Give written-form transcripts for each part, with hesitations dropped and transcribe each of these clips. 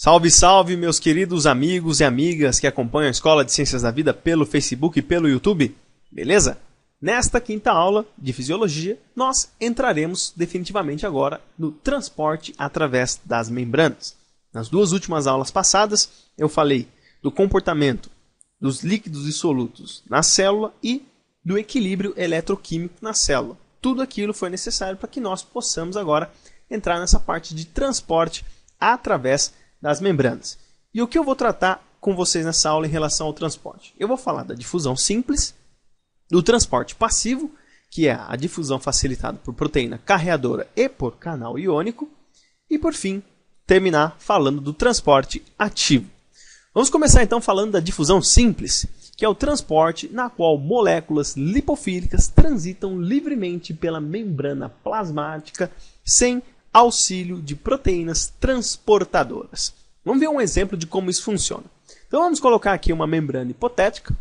Salve, salve, meus queridos amigos e amigas que acompanham a Escola de Ciências da Vida pelo Facebook e pelo YouTube. Beleza? Nesta quinta aula de Fisiologia, nós entraremos definitivamente agora no transporte através das membranas. Nas duas últimas aulas passadas, eu falei do comportamento dos líquidos dissolutos na célula e do equilíbrio eletroquímico na célula. Tudo aquilo foi necessário para que nós possamos agora entrar nessa parte de transporte através das membranas. E o que eu vou tratar com vocês nessa aula em relação ao transporte? Eu vou falar da difusão simples, do transporte passivo, que é a difusão facilitada por proteína carreadora e por canal iônico, e por fim, terminar falando do transporte ativo. Vamos começar então falando da difusão simples, que é o transporte na qual moléculas lipofílicas transitam livremente pela membrana plasmática sem auxílio de proteínas transportadoras. Vamos ver um exemplo de como isso funciona. Então vamos colocar aqui uma membrana hipotética.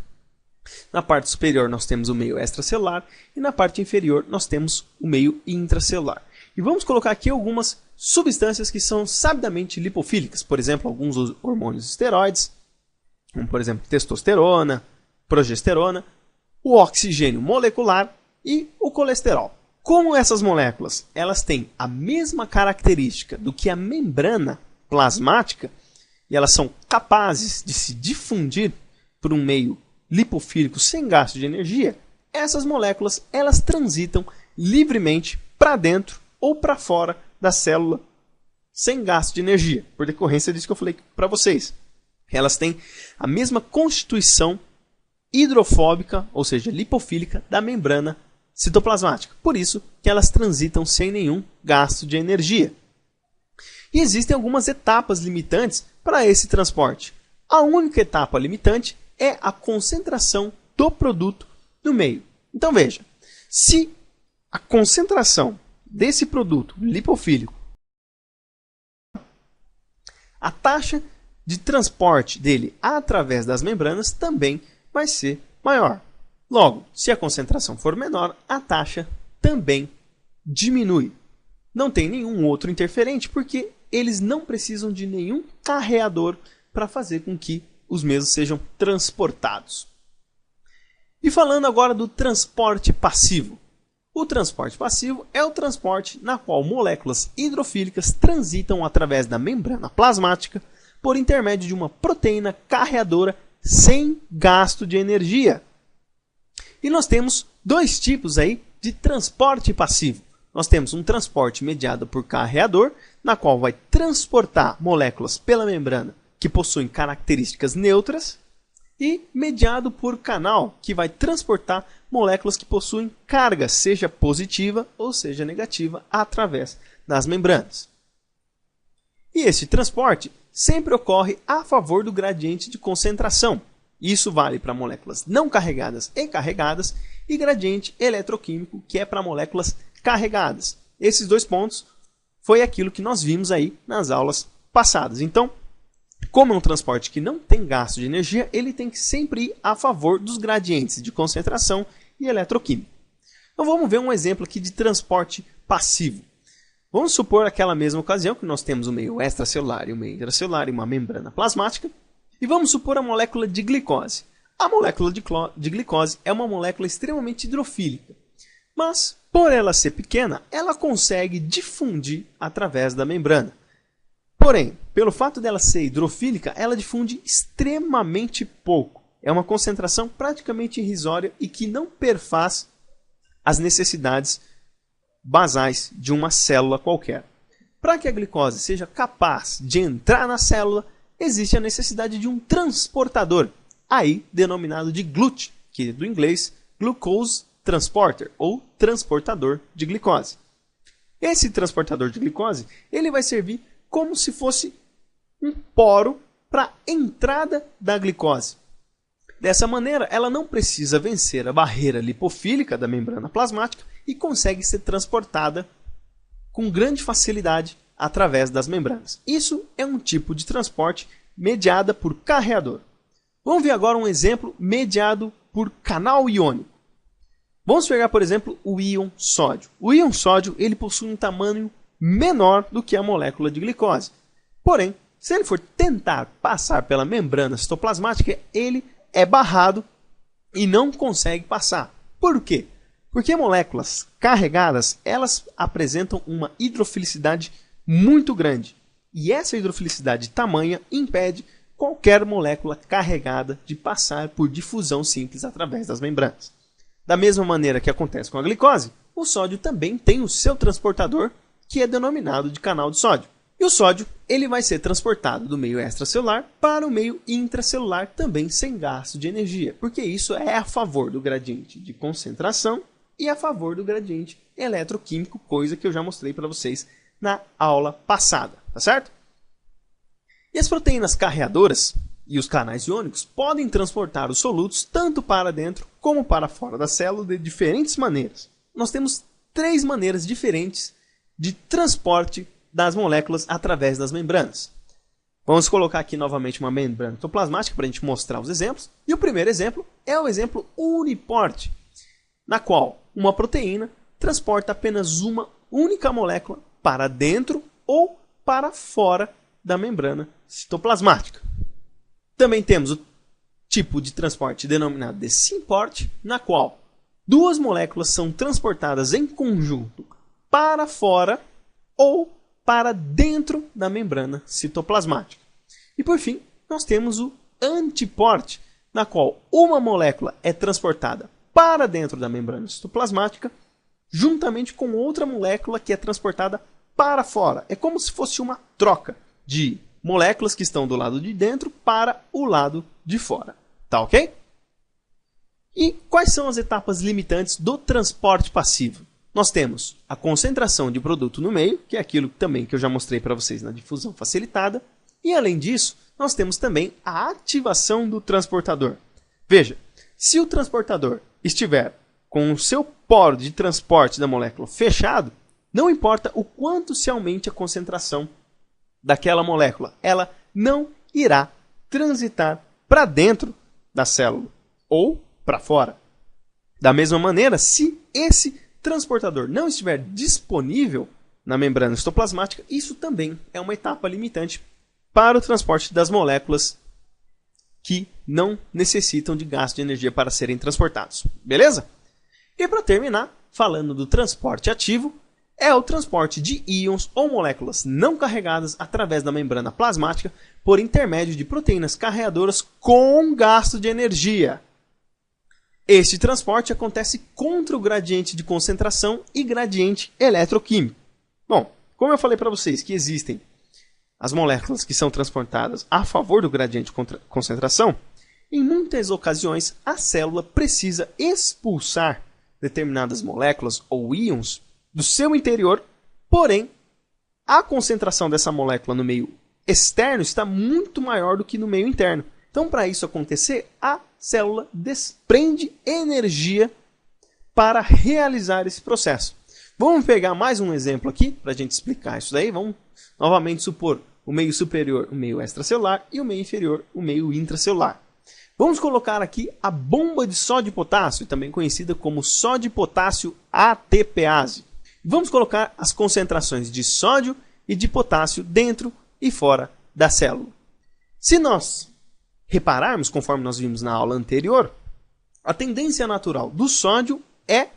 Na parte superior nós temos o meio extracelular e na parte inferior nós temos o meio intracelular. E vamos colocar aqui algumas substâncias que são sabidamente lipofílicas, por exemplo, alguns hormônios esteroides, como por exemplo testosterona, progesterona, o oxigênio molecular e o colesterol. Como essas moléculas elas têm a mesma característica do que a membrana plasmática e elas são capazes de se difundir por um meio lipofílico sem gasto de energia, essas moléculas elas transitam livremente para dentro ou para fora da célula sem gasto de energia, por decorrência disso que eu falei para vocês. Elas têm a mesma constituição hidrofóbica, ou seja, lipofílica, da membrana citoplasmática. Por isso que elas transitam sem nenhum gasto de energia. E existem algumas etapas limitantes para esse transporte. A única etapa limitante é a concentração do produto no meio. Então veja, se a concentração desse produto lipofílico, a taxa de transporte dele através das membranas também vai ser maior. Logo, se a concentração for menor, a taxa também diminui. Não tem nenhum outro interferente porque eles não precisam de nenhum carreador para fazer com que os mesmos sejam transportados. E falando agora do transporte passivo. O transporte passivo é o transporte na qual moléculas hidrofílicas transitam através da membrana plasmática por intermédio de uma proteína carreadora sem gasto de energia. E nós temos dois tipos aí de transporte passivo. Nós temos um transporte mediado por carreador, na qual vai transportar moléculas pela membrana que possuem características neutras, e mediado por canal, que vai transportar moléculas que possuem carga, seja positiva ou seja negativa, através das membranas. E esse transporte sempre ocorre a favor do gradiente de concentração. Isso vale para moléculas não carregadas e carregadas, e gradiente eletroquímico, que é para moléculas carregadas. Esses dois pontos foi aquilo que nós vimos aí nas aulas passadas. Então, como é um transporte que não tem gasto de energia, ele tem que sempre ir a favor dos gradientes de concentração e eletroquímica. Então vamos ver um exemplo aqui de transporte passivo. Vamos supor aquela mesma ocasião que nós temos o meio extracelular e o meio intracelular e uma membrana plasmática. E vamos supor a molécula de glicose. A molécula de glicose é uma molécula extremamente hidrofílica. Mas, por ela ser pequena, ela consegue difundir através da membrana. Porém, pelo fato dela ser hidrofílica, ela difunde extremamente pouco. É uma concentração praticamente irrisória e que não perfaz as necessidades basais de uma célula qualquer. Para que a glicose seja capaz de entrar na célula, existe a necessidade de um transportador, aí denominado de GLUT, que é do inglês Glucose Transporter, ou transportador de glicose. Esse transportador de glicose ele vai servir como se fosse um poro para a entrada da glicose. Dessa maneira, ela não precisa vencer a barreira lipofílica da membrana plasmática e consegue ser transportada com grande facilidade através das membranas. Isso é um tipo de transporte mediada por carreador. Vamos ver agora um exemplo mediado por canal iônico. Vamos pegar, por exemplo, o íon sódio. O íon sódio ele possui um tamanho menor do que a molécula de glicose. Porém, se ele for tentar passar pela membrana citoplasmática, ele é barrado e não consegue passar. Por quê? Porque moléculas carregadas, elas apresentam uma hidrofilicidade muito grande. E essa hidrofilicidade tamanha impede qualquer molécula carregada de passar por difusão simples através das membranas. Da mesma maneira que acontece com a glicose, o sódio também tem o seu transportador, que é denominado de canal de sódio. E o sódio ele vai ser transportado do meio extracelular para o meio intracelular também sem gasto de energia, porque isso é a favor do gradiente de concentração e a favor do gradiente eletroquímico, coisa que eu já mostrei para vocês na aula passada, tá certo? E as proteínas carreadoras e os canais iônicos podem transportar os solutos tanto para dentro como para fora da célula de diferentes maneiras. Nós temos 3 maneiras diferentes de transporte das moléculas através das membranas. Vamos colocar aqui novamente uma membrana citoplasmática para a gente mostrar os exemplos. E o primeiro exemplo é o exemplo uniporte, na qual uma proteína transporta apenas uma única molécula para dentro ou para fora da membrana citoplasmática. Também temos o tipo de transporte denominado de simporte, na qual 2 moléculas são transportadas em conjunto para fora ou para dentro da membrana citoplasmática. E por fim, nós temos o antiporte, na qual uma molécula é transportada para dentro da membrana citoplasmática, juntamente com outra molécula que é transportada para fora. É como se fosse uma troca de moléculas que estão do lado de dentro para o lado de fora. Tá ok? E quais são as etapas limitantes do transporte passivo? Nós temos a concentração de produto no meio, que é aquilo também que eu já mostrei para vocês na difusão facilitada. E além disso, nós temos também a ativação do transportador. Veja, se o transportador estiver com o seu poro de transporte da molécula fechado, não importa o quanto se aumente a concentração daquela molécula, ela não irá transitar para dentro da célula ou para fora. Da mesma maneira, se esse transportador não estiver disponível na membrana citoplasmática, isso também é uma etapa limitante para o transporte das moléculas que não necessitam de gasto de energia para serem transportados. Beleza? E para terminar, falando do transporte ativo, é o transporte de íons ou moléculas não carregadas através da membrana plasmática por intermédio de proteínas carreadoras com gasto de energia. Este transporte acontece contra o gradiente de concentração e gradiente eletroquímico. Bom, como eu falei para vocês que existem as moléculas que são transportadas a favor do gradiente de concentração, em muitas ocasiões a célula precisa expulsar determinadas moléculas ou íons do seu interior, porém a concentração dessa molécula no meio externo está muito maior do que no meio interno. Então, para isso acontecer, a célula desprende energia para realizar esse processo. Vamos pegar mais um exemplo aqui para a gente explicar isso daí. Vamos novamente supor o meio superior, o meio extracelular, e o meio inferior, o meio intracelular. Vamos colocar aqui a bomba de sódio e potássio, também conhecida como sódio e potássio ATPase. Vamos colocar as concentrações de sódio e de potássio dentro e fora da célula. Se nós repararmos, conforme nós vimos na aula anterior, a tendência natural do sódio é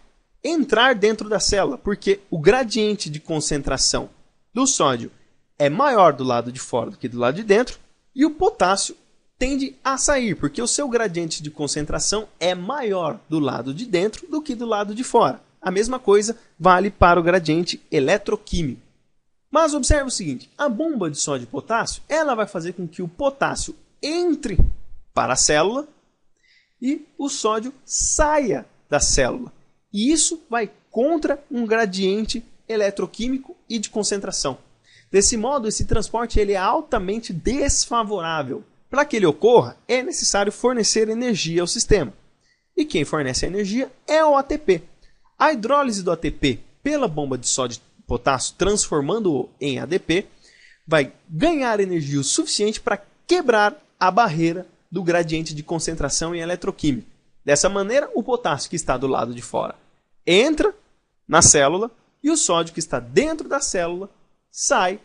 entrar dentro da célula, porque o gradiente de concentração do sódio é maior do lado de fora do que do lado de dentro, e o potássio tende a sair, porque o seu gradiente de concentração é maior do lado de dentro do que do lado de fora. A mesma coisa vale para o gradiente eletroquímico. Mas observe o seguinte, a bomba de sódio e potássio, ela vai fazer com que o potássio entre para a célula e o sódio saia da célula. E isso vai contra um gradiente eletroquímico e de concentração. Desse modo, esse transporte ele é altamente desfavorável. Para que ele ocorra, é necessário fornecer energia ao sistema. E quem fornece a energia é o ATP. A hidrólise do ATP pela bomba de sódio e potássio, transformando-o em ADP, vai ganhar energia o suficiente para quebrar a barreira do gradiente de concentração em eletroquímica. Dessa maneira, o potássio que está do lado de fora entra na célula e o sódio que está dentro da célula sai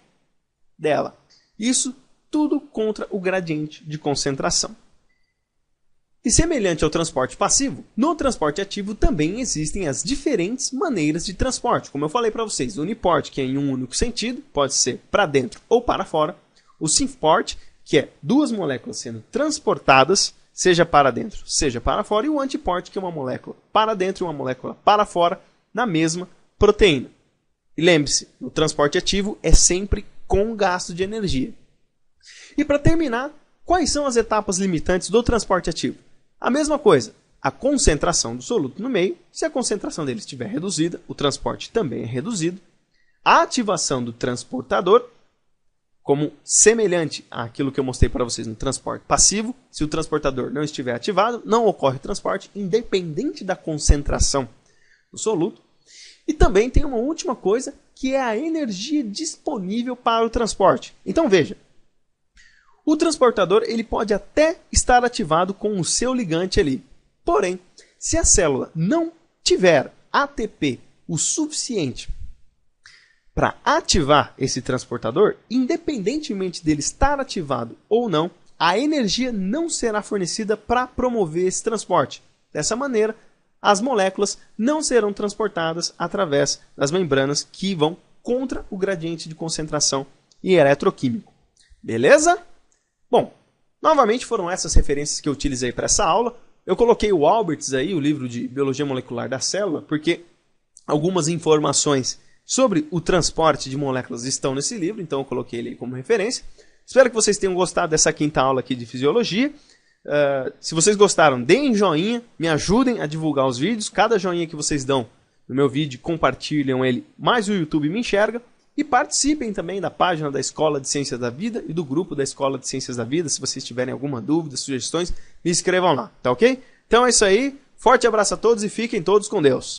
dela. Isso tudo contra o gradiente de concentração. E semelhante ao transporte passivo, no transporte ativo também existem as diferentes maneiras de transporte. Como eu falei para vocês, o uniporte, que é em um único sentido, pode ser para dentro ou para fora. O synporte, que é duas moléculas sendo transportadas, seja para dentro, seja para fora. E o antiporte, que é uma molécula para dentro e uma molécula para fora, na mesma proteína. E lembre-se, o transporte ativo é sempre com gasto de energia. E para terminar, quais são as etapas limitantes do transporte ativo? A mesma coisa, a concentração do soluto no meio. Se a concentração dele estiver reduzida, o transporte também é reduzido. A ativação do transportador, como semelhante àquilo que eu mostrei para vocês no transporte passivo. Se o transportador não estiver ativado, não ocorre transporte, independente da concentração do soluto. E também tem uma última coisa, que é a energia disponível para o transporte. Então veja, o transportador ele pode até estar ativado com o seu ligante ali. Porém, se a célula não tiver ATP o suficiente para ativar esse transportador, independentemente dele estar ativado ou não, a energia não será fornecida para promover esse transporte. Dessa maneira, as moléculas não serão transportadas através das membranas que vão contra o gradiente de concentração e eletroquímico. Beleza? Bom, novamente foram essas referências que eu utilizei para essa aula. Eu coloquei o Alberts aí, o livro de Biologia Molecular da Célula, porque algumas informações sobre o transporte de moléculas estão nesse livro, então eu coloquei ele como referência. Espero que vocês tenham gostado dessa quinta aula aqui de Fisiologia. Se vocês gostaram, deem joinha, me ajudem a divulgar os vídeos. Cada joinha que vocês dão no meu vídeo, compartilham ele, mais o YouTube me enxerga. E participem também da página da Escola de Ciências da Vida e do grupo da Escola de Ciências da Vida. Se vocês tiverem alguma dúvida, sugestões, me escrevam lá, tá ok? Então é isso aí, forte abraço a todos e fiquem todos com Deus.